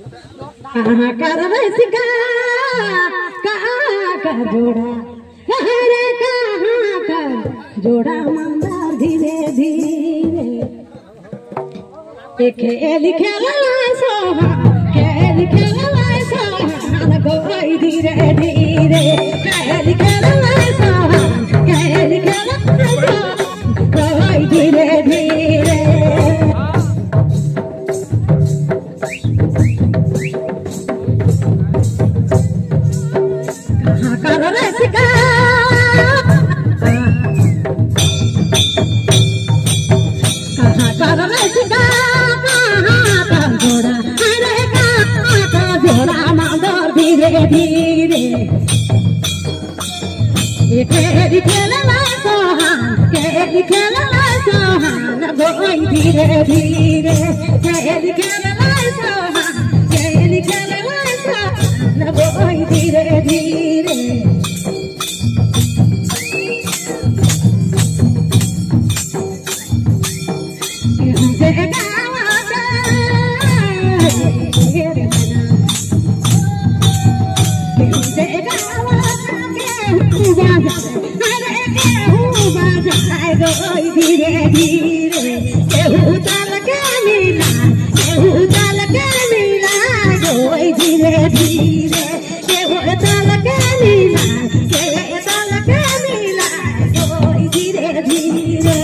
कहाँ कर रसिका कहाँ का जोड़ा रे कहाँ का जोड़ा मंदार धीरे धीरे खेल खेला सोहा खेल खेला सोहा गोई धीरे धीरे खेल खेला सोहा खेल खेला सोहा गोई धीरे धीरे कहाँ कर रसिका कहाँ कर रसिका धीरे धीरे खेल खेला सोहान खेल खेला सोहान गोई धीरे धीरे खेल खेला सोहान खेल खेला सोहान गोई धीरे धीरे धीरे धीरे केहू चल के मिला केहू चल के मिला गोई धीरे धीरे केहू चल के मिला केहू चल के मिला गोई धीरे धीरे